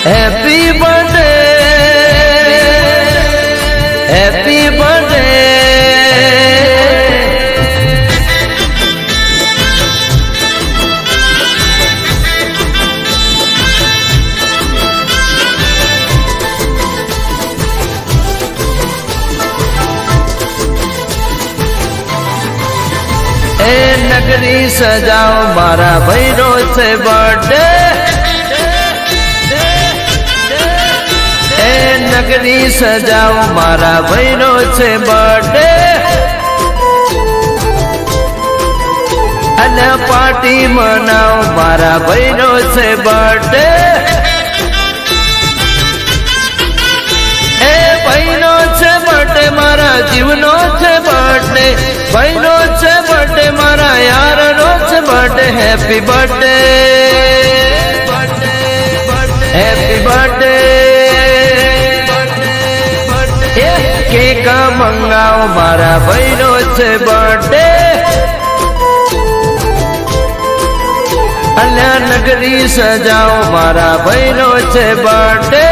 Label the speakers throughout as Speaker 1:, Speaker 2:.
Speaker 1: Happy birthday happy birthday. नगरी सजाओ मारा भैरो से बर्थडे। नगरी सजाओ मारा भैरो से बर्थडे। अने पार्टी मनाओ मारा भैरो से बर्थडे। भैरो से बर्थडे मारा जीवनो से बर्थडे। भैरो से बर्थडे मारा यार रोज birthday. Happy birthday happy birthday. Cake मंगाओ मारा भैरो से बर्थडे। अल्या नगरी सजाओ मारा भैरो से बर्थडे।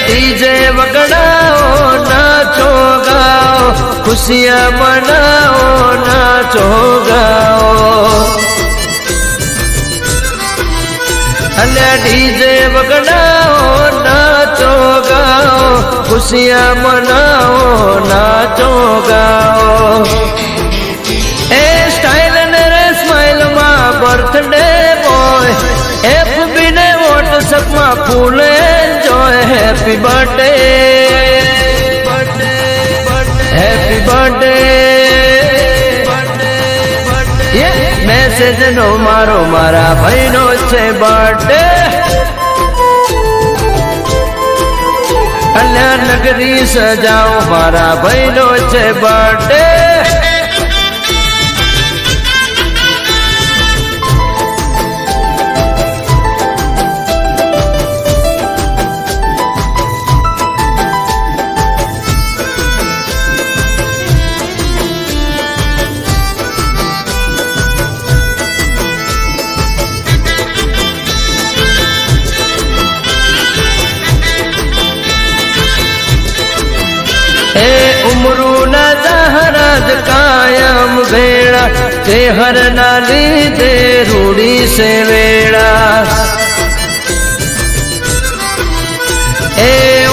Speaker 1: डीजे वगड़ाओ नाचो गाओ खुशियाँ मनाओ नाचो गाओ। अल्लाह डीजे वगड़ाओ नाचो गाओ खुशियाँ मनाओ नाचो गाओ। ए स्टाइल ने स्माइल मा बर्थडे बॉय। एफबी ने व्हाट्सएप मा full enjoy. Happy birthday happy birthday. ये मैसेज नो मारो मारा भैरो से बर्थडे। अल्या नगरी सजाओ मारा भैरो से बर्थडे। उमरू न जहराज कायम भेड़ा। चेहर नाली दे रूड़ी से वेड़ा।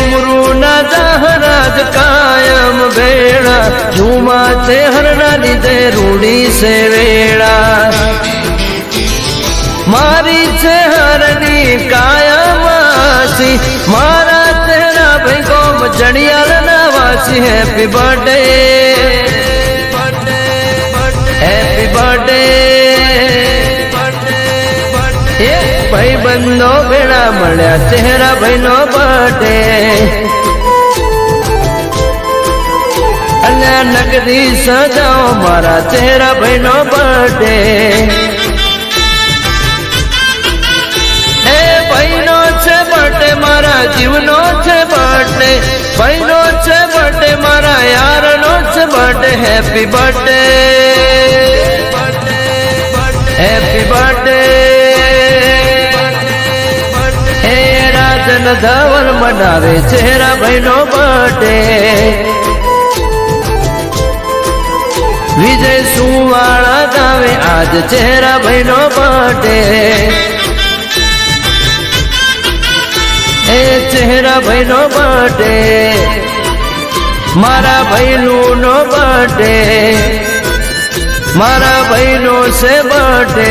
Speaker 1: उमरू न जहराज कायम भेड़ा। झूमा चेहर नाली दे रूड़ी से वेड़ा। मारी चेहरनी कायम आसी मारा चेहरा भाई को जड़ियाल नवासी। Happy birthday happy birthday. भाई बंदो भेड़ा मळ्या चेहरा भाई नो बर्थडे। अल्या नगरी सजाओ मारा चेहरा भाई नो बर्थडे। भैरो से बर्थडे मारा जीवनो से बर्थडे। भैरो से बर्थडे मारा यार नो से birthday. Happy birthday happy birthday. Rajan Dhaval मनावे चेहरा भैनो बर्थडे। विजय सुवाड़ा गावे आज चेहरा भैनो बर्थडे। चेहरा भैनो बर्थडे मारा भैलू नो बर्थडे। मारा भैनो से बर्थडे।